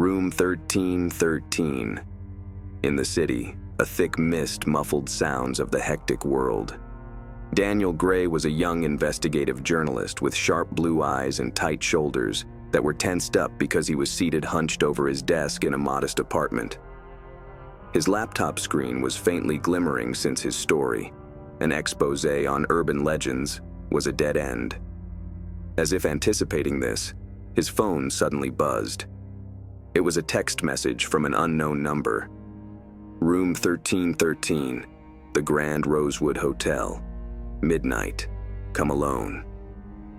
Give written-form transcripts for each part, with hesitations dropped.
Room 1313. In the city, a thick mist muffled sounds of the hectic world. Daniel Gray was a young investigative journalist with sharp blue eyes and tight shoulders that were tensed up because he was seated hunched over his desk in a modest apartment. His laptop screen was faintly glimmering since his story, an expose on urban legends, was a dead end. As if anticipating this, his phone suddenly buzzed. It was a text message from an unknown number. Room 1313, the Grand Rosewood Hotel. Midnight. Come alone.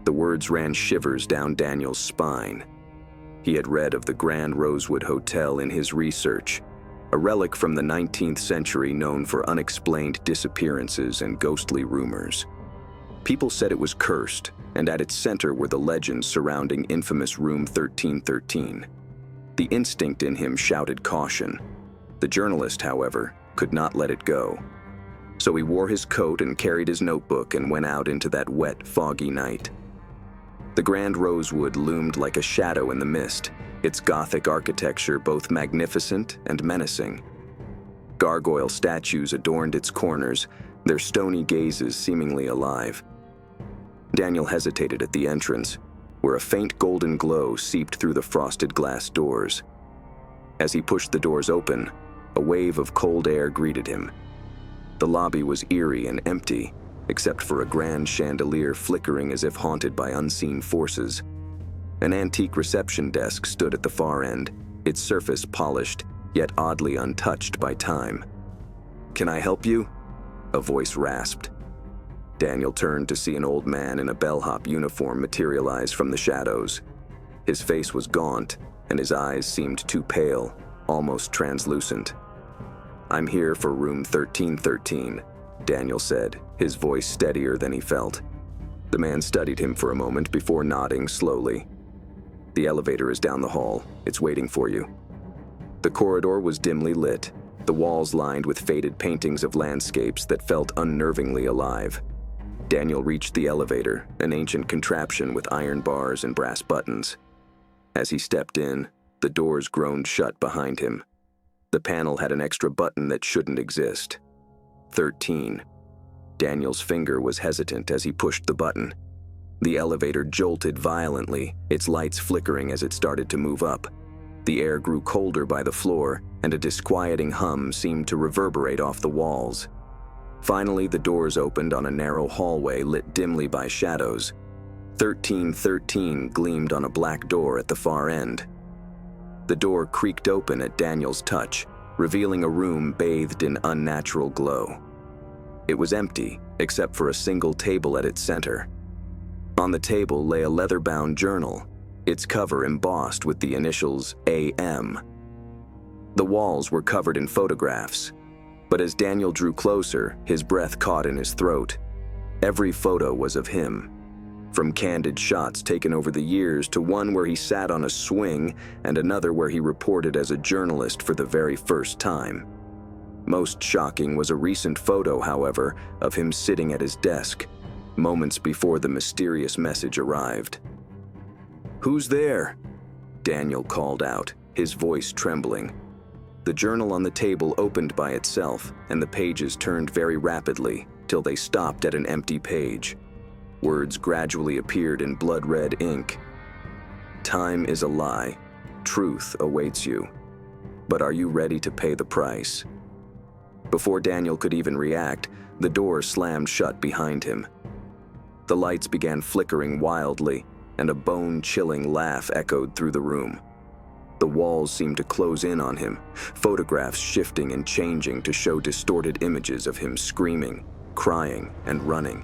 The words ran shivers down Daniel's spine. He had read of the Grand Rosewood Hotel in his research, a relic from the 19th century known for unexplained disappearances and ghostly rumors. People said it was cursed, and at its center were the legends surrounding infamous Room 1313. The instinct in him shouted caution. The journalist, however, could not let it go. So he wore his coat and carried his notebook and went out into that wet, foggy night. The Grand Rosewood loomed like a shadow in the mist, its Gothic architecture both magnificent and menacing. Gargoyle statues adorned its corners, their stony gazes seemingly alive. Daniel hesitated at the entrance, where a faint golden glow seeped through the frosted glass doors. As he pushed the doors open, a wave of cold air greeted him. The lobby was eerie and empty, except for a grand chandelier flickering as if haunted by unseen forces. An antique reception desk stood at the far end, its surface polished, yet oddly untouched by time. "Can I help you?" a voice rasped. Daniel turned to see an old man in a bellhop uniform materialize from the shadows. His face was gaunt, and his eyes seemed too pale, almost translucent. "I'm here for room 1313, Daniel said, his voice steadier than he felt. The man studied him for a moment before nodding slowly. "The elevator is down the hall. It's waiting for you." The corridor was dimly lit, the walls lined with faded paintings of landscapes that felt unnervingly alive. Daniel reached the elevator, an ancient contraption with iron bars and brass buttons. As he stepped in, the doors groaned shut behind him. The panel had an extra button that shouldn't exist. 13. Daniel's finger was hesitant as he pushed the button. The elevator jolted violently, its lights flickering as it started to move up. The air grew colder by the floor, and a disquieting hum seemed to reverberate off the walls. Finally, the doors opened on a narrow hallway lit dimly by shadows. 1313 gleamed on a black door at the far end. The door creaked open at Daniel's touch, revealing a room bathed in unnatural glow. It was empty, except for a single table at its center. On the table lay a leather-bound journal, its cover embossed with the initials AM. The walls were covered in photographs, but as Daniel drew closer, his breath caught in his throat. Every photo was of him, from candid shots taken over the years to one where he sat on a swing and another where he reported as a journalist for the very first time. Most shocking was a recent photo, however, of him sitting at his desk, moments before the mysterious message arrived. "Who's there?" Daniel called out, his voice trembling. The journal on the table opened by itself, and the pages turned very rapidly till they stopped at an empty page. Words gradually appeared in blood-red ink. "Time is a lie. Truth awaits you. But are you ready to pay the price?" Before Daniel could even react, the door slammed shut behind him. The lights began flickering wildly, and a bone-chilling laugh echoed through the room. The walls seemed to close in on him, photographs shifting and changing to show distorted images of him screaming, crying, and running.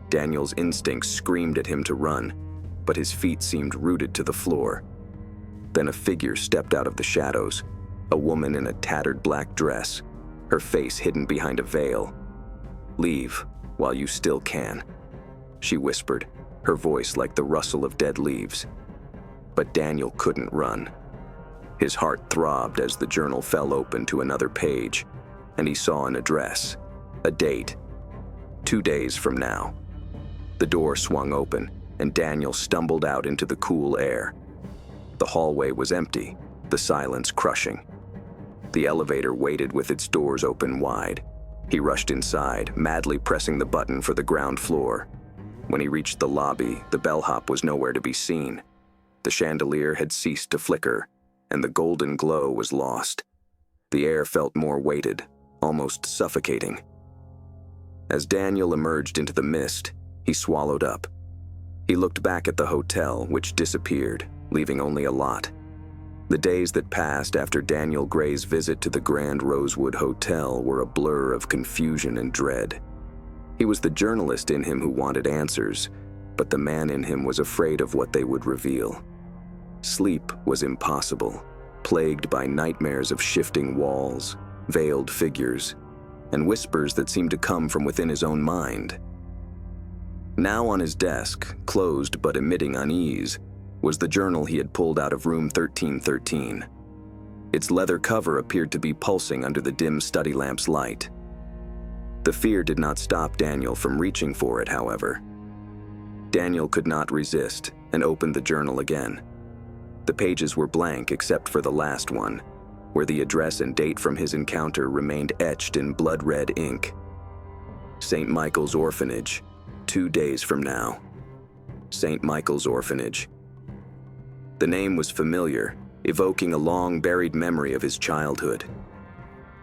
Daniel's instincts screamed at him to run, but his feet seemed rooted to the floor. Then a figure stepped out of the shadows, a woman in a tattered black dress, her face hidden behind a veil. "Leave while you still can," she whispered, her voice like the rustle of dead leaves. But Daniel couldn't run. His heart throbbed as the journal fell open to another page, and he saw an address, a date, 2 days from now. The door swung open, and Daniel stumbled out into the cool air. The hallway was empty, the silence crushing. The elevator waited with its doors open wide. He rushed inside, madly pressing the button for the ground floor. When he reached the lobby, the bellhop was nowhere to be seen. The chandelier had ceased to flicker, and the golden glow was lost. The air felt more weighted, almost suffocating. As Daniel emerged into the mist, he swallowed up. He looked back at the hotel, which disappeared, leaving only a lot. The days that passed after Daniel Gray's visit to the Grand Rosewood Hotel were a blur of confusion and dread. He was the journalist in him who wanted answers, but the man in him was afraid of what they would reveal. Sleep was impossible, plagued by nightmares of shifting walls, veiled figures, and whispers that seemed to come from within his own mind. Now on his desk, closed but emitting unease, was the journal he had pulled out of room 1313. Its leather cover appeared to be pulsing under the dim study lamp's light. The fear did not stop Daniel from reaching for it, however. Daniel could not resist and opened the journal again. The pages were blank except for the last one, where the address and date from his encounter remained etched in blood-red ink. St. Michael's Orphanage, 2 days from now. St. Michael's Orphanage. The name was familiar, evoking a long-buried memory of his childhood.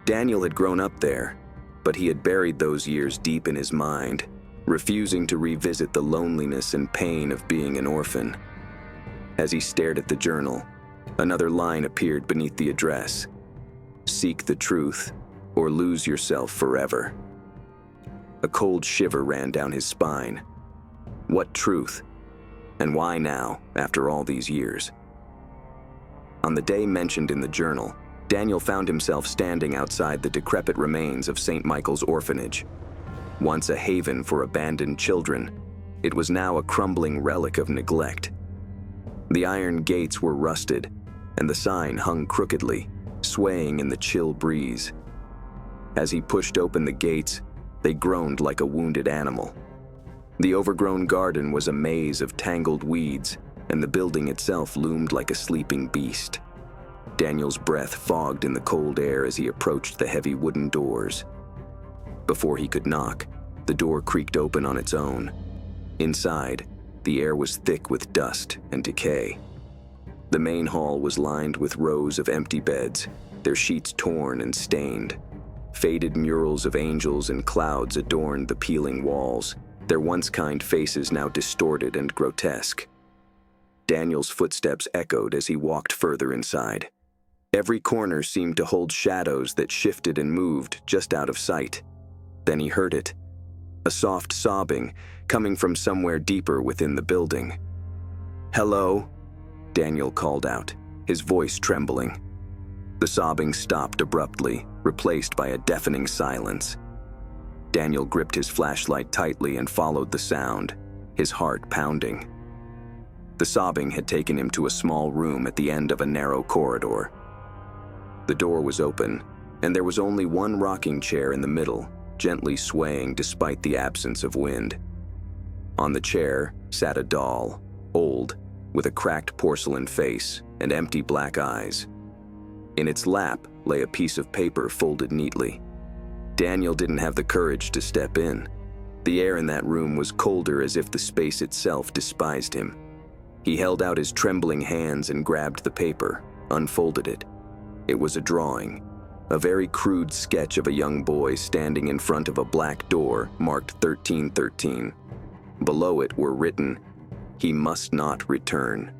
Daniel had grown up there, but he had buried those years deep in his mind, refusing to revisit the loneliness and pain of being an orphan. As he stared at the journal, another line appeared beneath the address: "Seek the truth, or lose yourself forever." A cold shiver ran down his spine. What truth? And why now, after all these years? On the day mentioned in the journal, Daniel found himself standing outside the decrepit remains of St. Michael's Orphanage. Once a haven for abandoned children, it was now a crumbling relic of neglect. The iron gates were rusted, and the sign hung crookedly, swaying in the chill breeze. As he pushed open the gates, they groaned like a wounded animal. The overgrown garden was a maze of tangled weeds, and the building itself loomed like a sleeping beast. Daniel's breath fogged in the cold air as he approached the heavy wooden doors. Before he could knock, the door creaked open on its own. Inside, the air was thick with dust and decay. The main hall was lined with rows of empty beds, their sheets torn and stained. Faded murals of angels and clouds adorned the peeling walls, their once kind faces now distorted and grotesque. Daniel's footsteps echoed as he walked further inside. Every corner seemed to hold shadows that shifted and moved just out of sight. Then he heard it, a soft sobbing coming from somewhere deeper within the building. "Hello?" Daniel called out, his voice trembling. The sobbing stopped abruptly, replaced by a deafening silence. Daniel gripped his flashlight tightly and followed the sound, his heart pounding. The sobbing had taken him to a small room at the end of a narrow corridor. The door was open, and there was only one rocking chair in the middle, gently swaying despite the absence of wind. On the chair sat a doll, old, with a cracked porcelain face and empty black eyes. In its lap lay a piece of paper folded neatly. Daniel didn't have the courage to step in. The air in that room was colder, as if the space itself despised him. He held out his trembling hands and grabbed the paper, unfolded it. It was a drawing, a very crude sketch of a young boy standing in front of a black door marked 1313. Below it were written, "He must not return."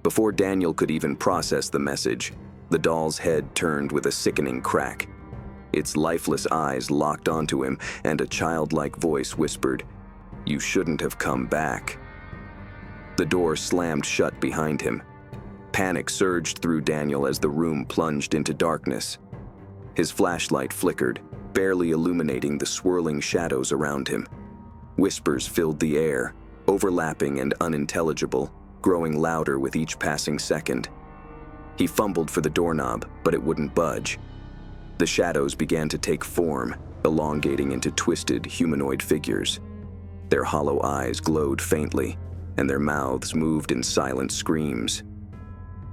Before Daniel could even process the message, the doll's head turned with a sickening crack. Its lifeless eyes locked onto him, and a childlike voice whispered, "You shouldn't have come back." The door slammed shut behind him. Panic surged through Daniel as the room plunged into darkness. His flashlight flickered, barely illuminating the swirling shadows around him. Whispers filled the air, overlapping and unintelligible, growing louder with each passing second. He fumbled for the doorknob, but it wouldn't budge. The shadows began to take form, elongating into twisted humanoid figures. Their hollow eyes glowed faintly, and their mouths moved in silent screams.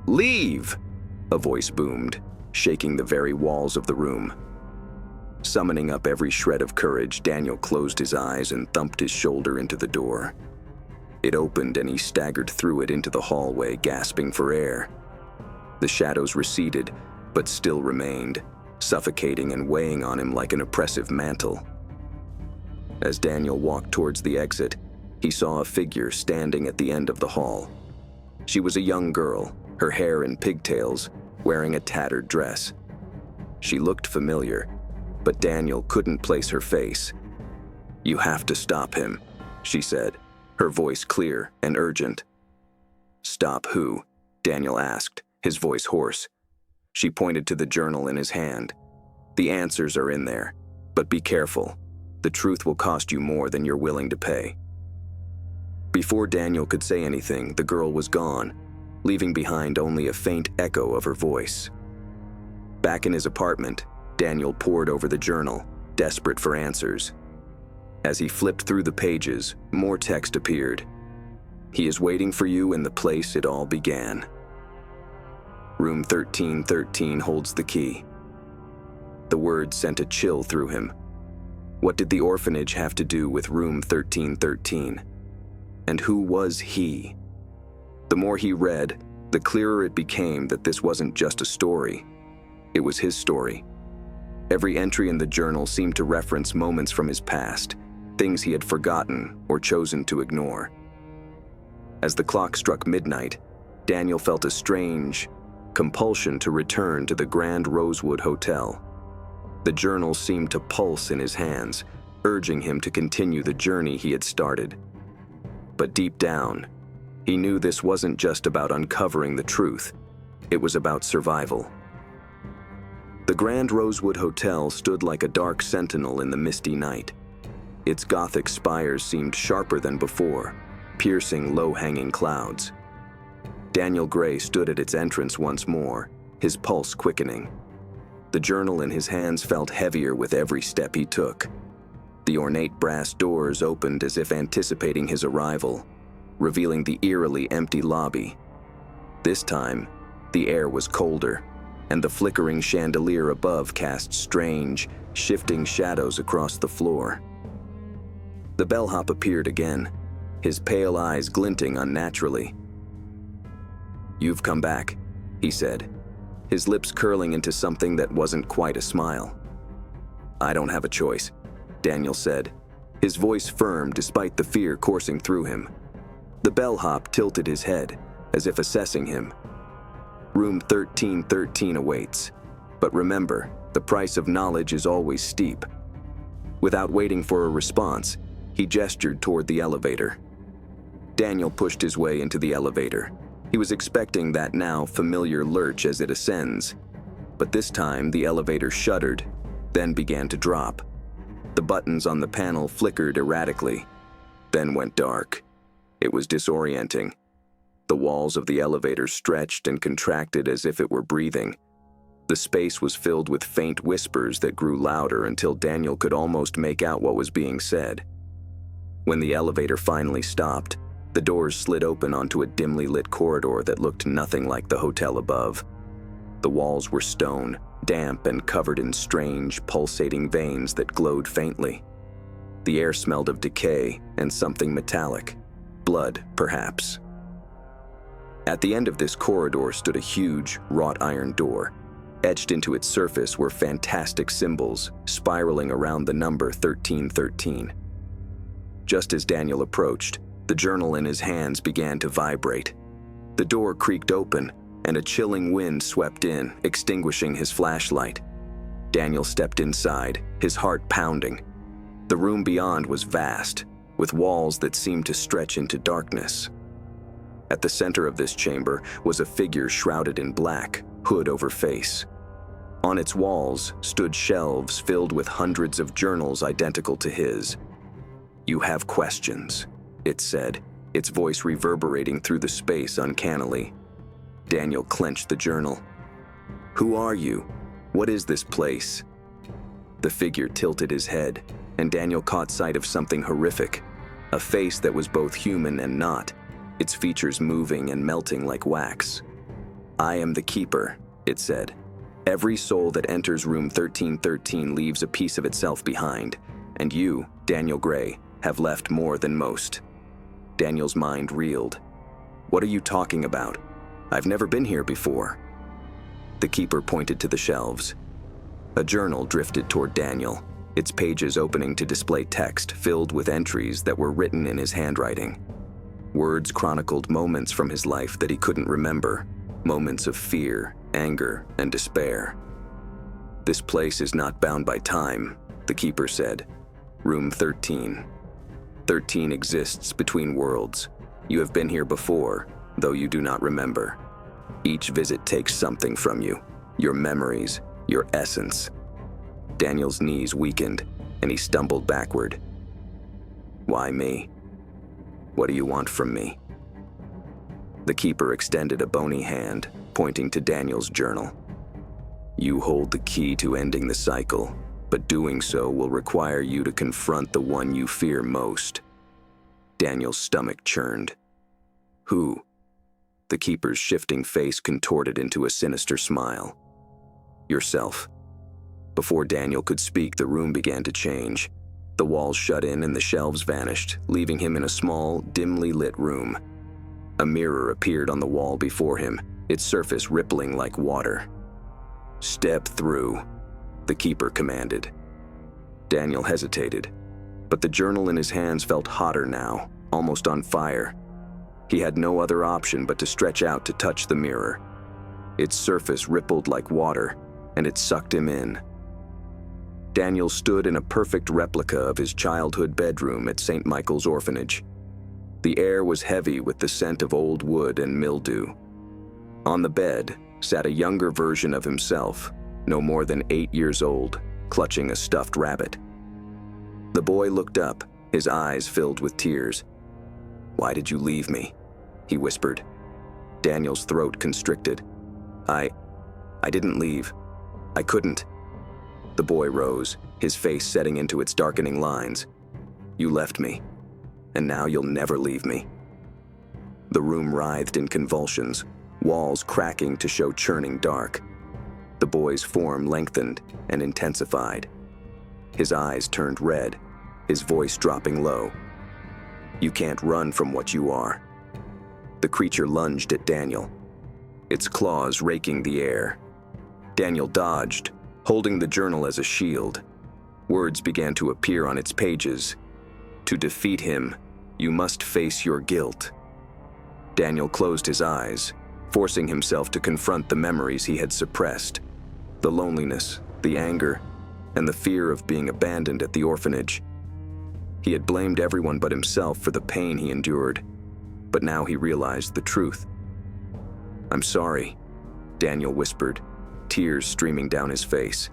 "Leave!" a voice boomed, shaking the very walls of the room. Summoning up every shred of courage, Daniel closed his eyes and thumped his shoulder into the door. It opened and he staggered through it into the hallway, gasping for air. The shadows receded, but still remained, suffocating and weighing on him like an oppressive mantle. As Daniel walked towards the exit, he saw a figure standing at the end of the hall. She was a young girl, her hair in pigtails, wearing a tattered dress. She looked familiar, but Daniel couldn't place her face. "You have to stop him," she said, her voice clear and urgent. "Stop who?" Daniel asked, his voice hoarse. She pointed to the journal in his hand. "The answers are in there, but be careful. The truth will cost you more than you're willing to pay." Before Daniel could say anything, the girl was gone, leaving behind only a faint echo of her voice. Back in his apartment, Daniel pored over the journal, desperate for answers. As he flipped through the pages, more text appeared. "He is waiting for you in the place it all began. Room 1313 holds the key." The words sent a chill through him. What did the orphanage have to do with room 1313? And who was he? The more he read, the clearer it became that this wasn't just a story. It was his story. Every entry in the journal seemed to reference moments from his past, things he had forgotten or chosen to ignore. As the clock struck midnight, Daniel felt a strange compulsion to return to the Grand Rosewood Hotel. The journal seemed to pulse in his hands, urging him to continue the journey he had started. But deep down, he knew this wasn't just about uncovering the truth. It was about survival. The Grand Rosewood Hotel stood like a dark sentinel in the misty night. Its Gothic spires seemed sharper than before, piercing low-hanging clouds. Daniel Gray stood at its entrance once more, his pulse quickening. The journal in his hands felt heavier with every step he took. The ornate brass doors opened as if anticipating his arrival, revealing the eerily empty lobby. This time, the air was colder, and the flickering chandelier above cast strange, shifting shadows across the floor. The bellhop appeared again, his pale eyes glinting unnaturally. "You've come back," he said, his lips curling into something that wasn't quite a smile. "I don't have a choice," Daniel said, his voice firm despite the fear coursing through him. The bellhop tilted his head, as if assessing him. "Room 1313 awaits, but remember, the price of knowledge is always steep." Without waiting for a response, he gestured toward the elevator. Daniel pushed his way into the elevator. He was expecting that now familiar lurch as it ascends, but this time the elevator shuddered, then began to drop. The buttons on the panel flickered erratically, then went dark. It was disorienting. The walls of the elevator stretched and contracted as if it were breathing. The space was filled with faint whispers that grew louder until Daniel could almost make out what was being said. When the elevator finally stopped, the doors slid open onto a dimly lit corridor that looked nothing like the hotel above. The walls were stone, damp and covered in strange, pulsating veins that glowed faintly. The air smelled of decay and something metallic. Blood, perhaps. At the end of this corridor stood a huge, wrought iron door. Etched into its surface were fantastic symbols, spiraling around the number 1313. Just as Daniel approached, the journal in his hands began to vibrate. The door creaked open, and a chilling wind swept in, extinguishing his flashlight. Daniel stepped inside, his heart pounding. The room beyond was vast, with walls that seemed to stretch into darkness. At the center of this chamber was a figure shrouded in black, hood over face. On its walls stood shelves filled with hundreds of journals identical to his. "You have questions," it said, its voice reverberating through the space uncannily. Daniel clenched the journal. "Who are you? What is this place?" The figure tilted his head, and Daniel caught sight of something horrific, a face that was both human and not, its features moving and melting like wax. "I am the keeper," it said. "Every soul that enters room 1313 leaves a piece of itself behind, and you, Daniel Gray, have left more than most." Daniel's mind reeled. "What are you talking about? I've never been here before." The keeper pointed to the shelves. A journal drifted toward Daniel, its pages opening to display text filled with entries that were written in his handwriting. Words chronicled moments from his life that he couldn't remember, moments of fear, anger, and despair. "This place is not bound by time," the keeper said. "Room 13. 13 exists between worlds. You have been here before, though you do not remember. Each visit takes something from you, your memories, your essence." Daniel's knees weakened, and he stumbled backward. "Why me? What do you want from me?" The keeper extended a bony hand, pointing to Daniel's journal. "You hold the key to ending the cycle, but doing so will require you to confront the one you fear most." Daniel's stomach churned. "Who?" The keeper's shifting face contorted into a sinister smile. "Yourself." Before Daniel could speak, the room began to change. The walls shut in and the shelves vanished, leaving him in a small, dimly lit room. A mirror appeared on the wall before him, its surface rippling like water. "Step through," the keeper commanded. Daniel hesitated, but the journal in his hands felt hotter now, almost on fire. He had no other option but to stretch out to touch the mirror. Its surface rippled like water, and it sucked him in. Daniel stood in a perfect replica of his childhood bedroom at St. Michael's Orphanage. The air was heavy with the scent of old wood and mildew. On the bed sat a younger version of himself, no more than 8 years old, clutching a stuffed rabbit. The boy looked up, his eyes filled with tears. "Why did you leave me?" he whispered. Daniel's throat constricted. I didn't leave. I couldn't." The boy rose, his face setting into its darkening lines. "You left me, and now you'll never leave me." The room writhed in convulsions, walls cracking to show churning dark. The boy's form lengthened and intensified. His eyes turned red, his voice dropping low. "You can't run from what you are." The creature lunged at Daniel, its claws raking the air. Daniel dodged, holding the journal as a shield. Words began to appear on its pages. "To defeat him, you must face your guilt." Daniel closed his eyes, forcing himself to confront the memories he had suppressed. The loneliness, the anger, and the fear of being abandoned at the orphanage. He had blamed everyone but himself for the pain he endured, but now he realized the truth. "I'm sorry," Daniel whispered, tears streaming down his face.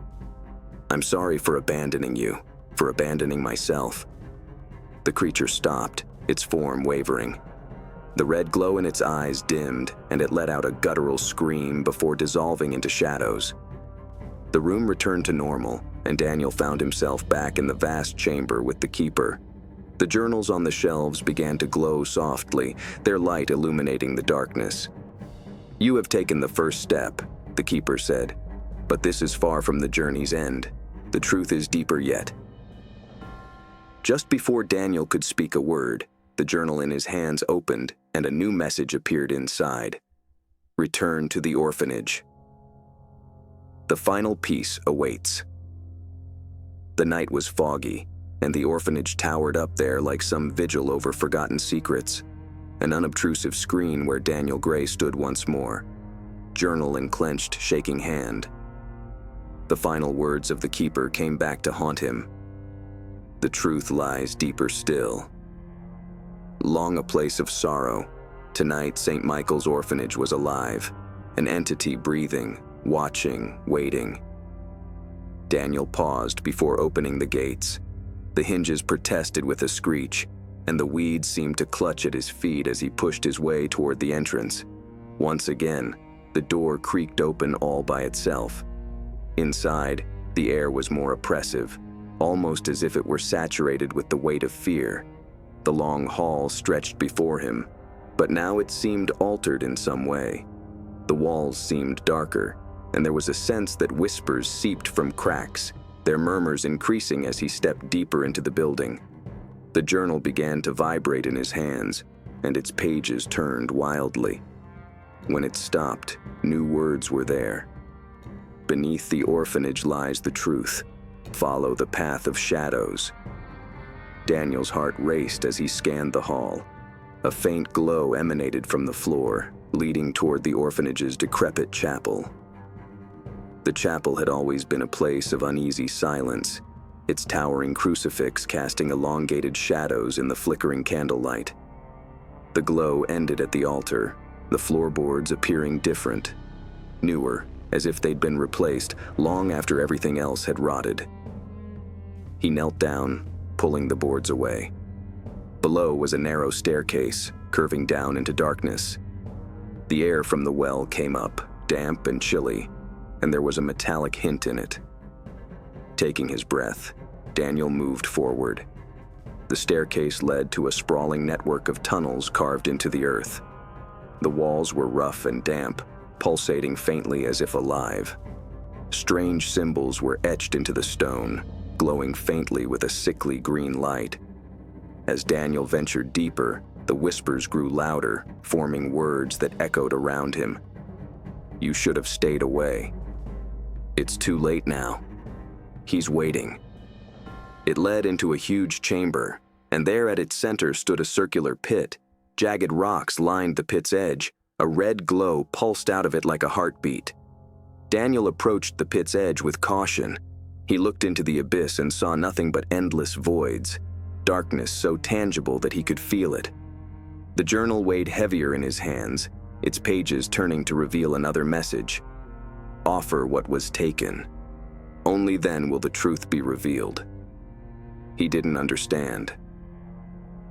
"I'm sorry for abandoning you, for abandoning myself." The creature stopped, its form wavering. The red glow in its eyes dimmed, and it let out a guttural scream before dissolving into shadows. The room returned to normal, and Daniel found himself back in the vast chamber with the keeper. The journals on the shelves began to glow softly, their light illuminating the darkness. "You have taken the first step," the keeper said, "but this is far from the journey's end. The truth is deeper yet." Just before Daniel could speak a word, the journal in his hands opened and a new message appeared inside. "Return to the orphanage. The final piece awaits." The night was foggy, and the orphanage towered up there like some vigil over forgotten secrets. An unobtrusive screen where Daniel Gray stood once more, journal in clenched, shaking hand. The final words of the keeper came back to haunt him. "The truth lies deeper still." Long a place of sorrow, tonight St. Michael's Orphanage was alive, an entity breathing, watching, waiting. Daniel paused before opening the gates. The hinges protested with a screech, and the weeds seemed to clutch at his feet as he pushed his way toward the entrance. Once again, the door creaked open all by itself. Inside, the air was more oppressive, almost as if it were saturated with the weight of fear. The long hall stretched before him, but now it seemed altered in some way. The walls seemed darker, and there was a sense that whispers seeped from cracks, their murmurs increasing as he stepped deeper into the building. The journal began to vibrate in his hands, and its pages turned wildly. When it stopped, new words were there. Beneath the orphanage lies the truth. Follow the path of shadows. Daniel's heart raced as he scanned the hall. A faint glow emanated from the floor, leading toward the orphanage's decrepit chapel. The chapel had always been a place of uneasy silence, its towering crucifix casting elongated shadows in the flickering candlelight. The glow ended at the altar, the floorboards appearing different, newer, as if they'd been replaced long after everything else had rotted. He knelt down, pulling the boards away. Below was a narrow staircase, curving down into darkness. The air from the well came up, damp and chilly, and there was a metallic hint in it. Taking his breath, Daniel moved forward. The staircase led to a sprawling network of tunnels carved into the earth. The walls were rough and damp, pulsating faintly as if alive. Strange symbols were etched into the stone, glowing faintly with a sickly green light. As Daniel ventured deeper, the whispers grew louder, forming words that echoed around him. "You should have stayed away. It's too late now. He's waiting." It led into a huge chamber, and there at its center stood a circular pit. Jagged rocks lined the pit's edge. A red glow pulsed out of it like a heartbeat. Daniel approached the pit's edge with caution. He looked into the abyss and saw nothing but endless voids, darkness so tangible that he could feel it. The journal weighed heavier in his hands, its pages turning to reveal another message. Offer what was taken. Only then will the truth be revealed. He didn't understand.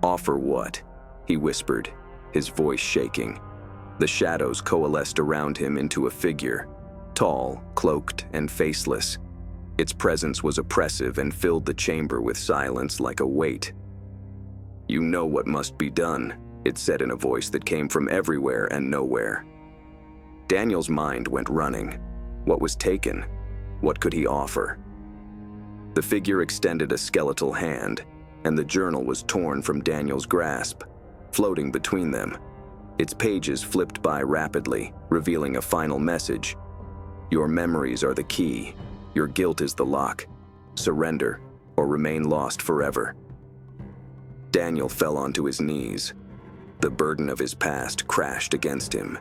Offer what? He whispered, his voice shaking. The shadows coalesced around him into a figure, tall, cloaked, and faceless. Its presence was oppressive and filled the chamber with silence like a weight. "You know what must be done," it said in a voice that came from everywhere and nowhere. Daniel's mind went running. What was taken? What could he offer? The figure extended a skeletal hand, and the journal was torn from Daniel's grasp, floating between them. Its pages flipped by rapidly, revealing a final message. "Your memories are the key. Your guilt is the lock. Surrender, or remain lost forever." Daniel fell onto his knees. The burden of his past crashed against him.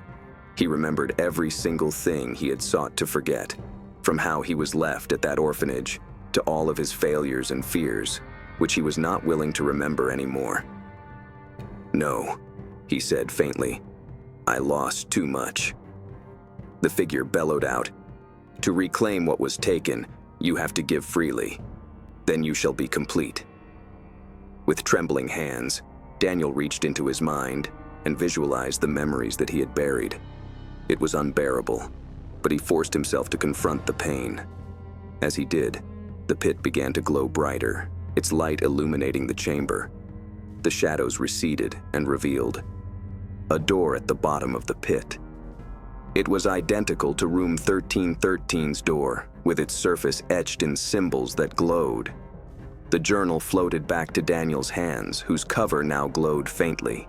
He remembered every single thing he had sought to forget, from how he was left at that orphanage to all of his failures and fears, which he was not willing to remember anymore. "No," he said faintly. "I lost too much." The figure bellowed out, "To reclaim what was taken, you have to give freely. Then you shall be complete." With trembling hands, Daniel reached into his mind and visualized the memories that he had buried. It was unbearable, but he forced himself to confront the pain. As he did, the pit began to glow brighter, its light illuminating the chamber. The shadows receded and revealed a door at the bottom of the pit. It was identical to room 1313's door, with its surface etched in symbols that glowed. The journal floated back to Daniel's hands, whose cover now glowed faintly.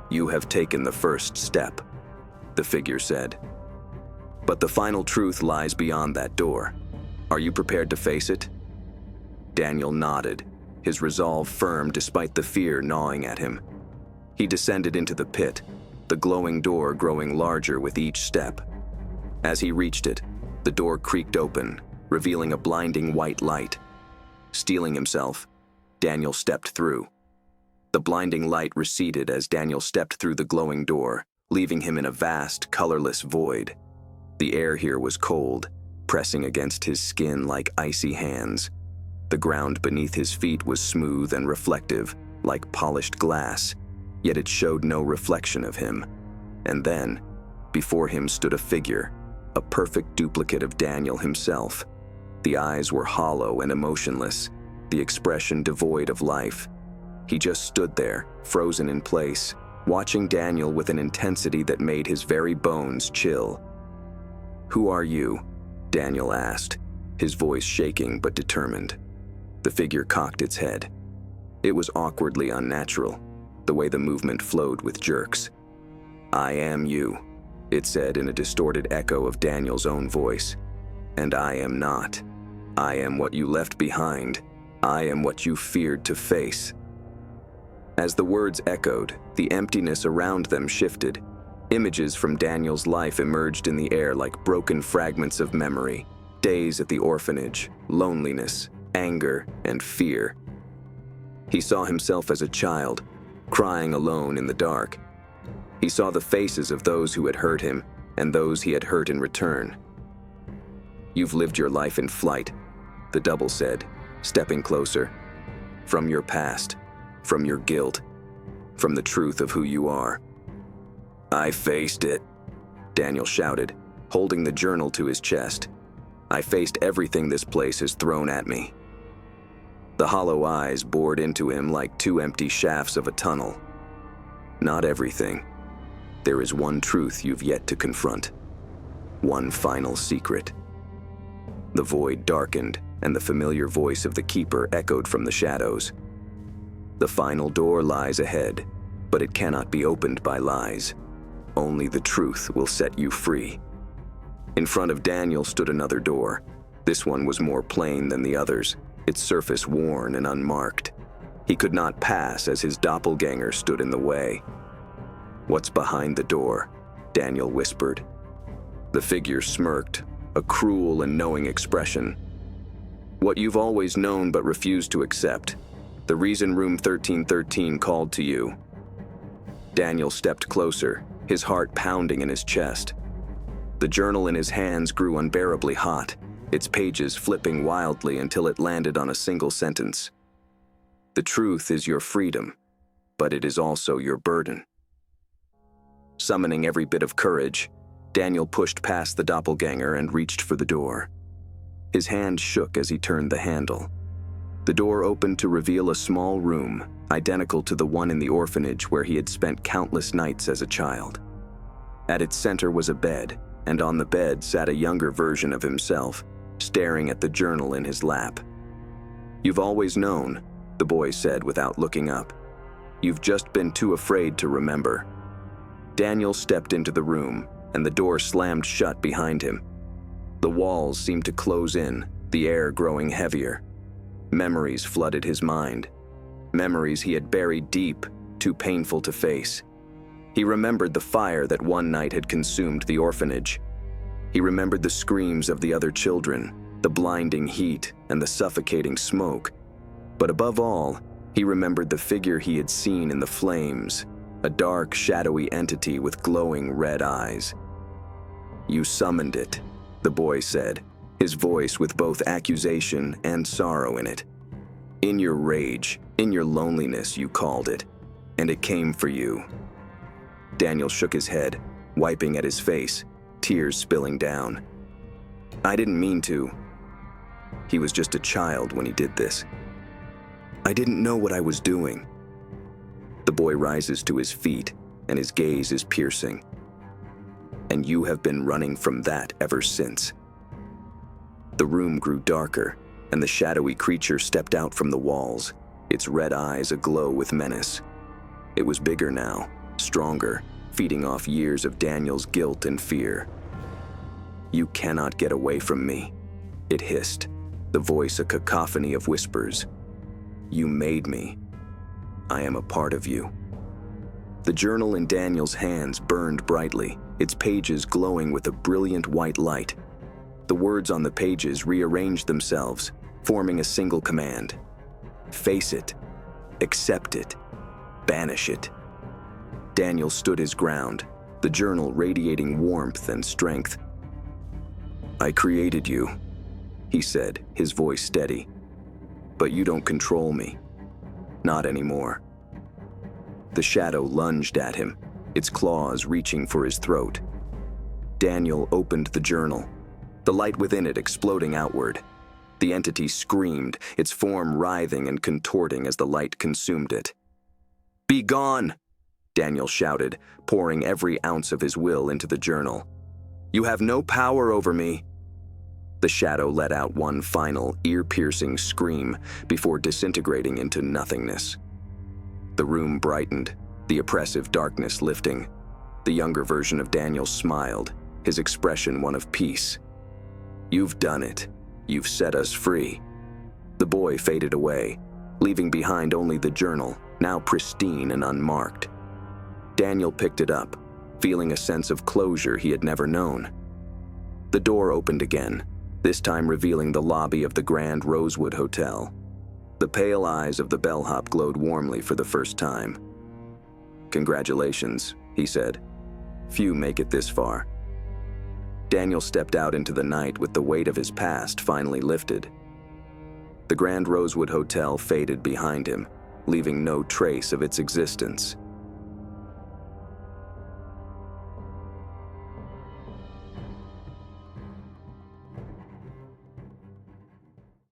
"You have taken the first step," the figure said. "But the final truth lies beyond that door. Are you prepared to face it?" Daniel nodded, his resolve firm despite the fear gnawing at him. He descended into the pit, the glowing door growing larger with each step. As he reached it, the door creaked open, revealing a blinding white light. Steeling himself, Daniel stepped through. The blinding light receded as Daniel stepped through the glowing door, leaving him in a vast, colorless void. The air here was cold, pressing against his skin like icy hands. The ground beneath his feet was smooth and reflective, like polished glass, yet it showed no reflection of him. And then, before him stood a figure, a perfect duplicate of Daniel himself. The eyes were hollow and emotionless, the expression devoid of life. He just stood there, frozen in place, watching Daniel with an intensity that made his very bones chill. "Who are you?" Daniel asked, his voice shaking but determined. The figure cocked its head. It was awkwardly unnatural, the way the movement flowed with jerks. "I am you," it said in a distorted echo of Daniel's own voice. "And I am not. I am what you left behind. I am what you feared to face." As the words echoed, the emptiness around them shifted. Images from Daniel's life emerged in the air like broken fragments of memory. Days at the orphanage, loneliness, anger, and fear. He saw himself as a child, crying alone in the dark. He saw the faces of those who had hurt him and those he had hurt in return. "You've lived your life in flight," the double said, stepping closer. "From your past, from your guilt, from the truth of who you are." "I faced it," Daniel shouted, holding the journal to his chest. "I faced everything this place has thrown at me." The hollow eyes bored into him like two empty shafts of a tunnel. "Not everything. There is one truth you've yet to confront. One final secret." The void darkened, and the familiar voice of the keeper echoed from the shadows. "The final door lies ahead, but it cannot be opened by lies. Only the truth will set you free." In front of Daniel stood another door. This one was more plain than the others, its surface worn and unmarked. He could not pass as his doppelganger stood in the way. "What's behind the door?" Daniel whispered. The figure smirked, a cruel and knowing expression. "What you've always known but refused to accept. The reason room 1313 called to you." Daniel stepped closer, his heart pounding in his chest. The journal in his hands grew unbearably hot, its pages flipping wildly until it landed on a single sentence. "The truth is your freedom, but it is also your burden." Summoning every bit of courage, Daniel pushed past the doppelganger and reached for the door. His hand shook as he turned the handle. The door opened to reveal a small room, identical to the one in the orphanage where he had spent countless nights as a child. At its center was a bed, and on the bed sat a younger version of himself, staring at the journal in his lap. "You've always known," the boy said without looking up. "You've just been too afraid to remember." Daniel stepped into the room, and the door slammed shut behind him. The walls seemed to close in, the air growing heavier. Memories flooded his mind. Memories he had buried deep, too painful to face. He remembered the fire that one night had consumed the orphanage. He remembered the screams of the other children, the blinding heat, and the suffocating smoke. But above all, he remembered the figure he had seen in the flames, a dark, shadowy entity with glowing red eyes. "You summoned it," the boy said, his voice with both accusation and sorrow in it. "In your rage, in your loneliness, you called it, and it came for you." Daniel shook his head, wiping at his face, tears spilling down. "I didn't mean to. He was just a child when he did this. I didn't know what I was doing." The boy rises to his feet, and his gaze is piercing. "And you have been running from that ever since." The room grew darker, and the shadowy creature stepped out from the walls, its red eyes aglow with menace. It was bigger now, stronger, feeding off years of Daniel's guilt and fear. "You cannot get away from me," it hissed, the voice a cacophony of whispers. "You made me. I am a part of you." The journal in Daniel's hands burned brightly, its pages glowing with a brilliant white light. The words on the pages rearranged themselves, forming a single command. Face it. Accept it. Banish it. Daniel stood his ground, the journal radiating warmth and strength. "I created you," he said, his voice steady. "But you don't control me. Not anymore." The shadow lunged at him, its claws reaching for his throat. Daniel opened the journal, the light within it exploding outward. The entity screamed, its form writhing and contorting as the light consumed it. "Be gone!" Daniel shouted, pouring every ounce of his will into the journal. You have no power over me." The shadow let out one final, ear-piercing scream before disintegrating into nothingness. The room brightened, the oppressive darkness lifting. The younger version of Daniel smiled, his expression one of peace. "You've done it. You've set us free." The boy faded away, leaving behind only the journal, now pristine and unmarked. Daniel picked it up, feeling a sense of closure he had never known. The door opened again, this time revealing the lobby of the Grand Rosewood Hotel. The pale eyes of the bellhop glowed warmly for the first time. "Congratulations," he said. "Few make it this far." Daniel stepped out into the night with the weight of his past finally lifted. The Grand Rosewood Hotel faded behind him, leaving no trace of its existence.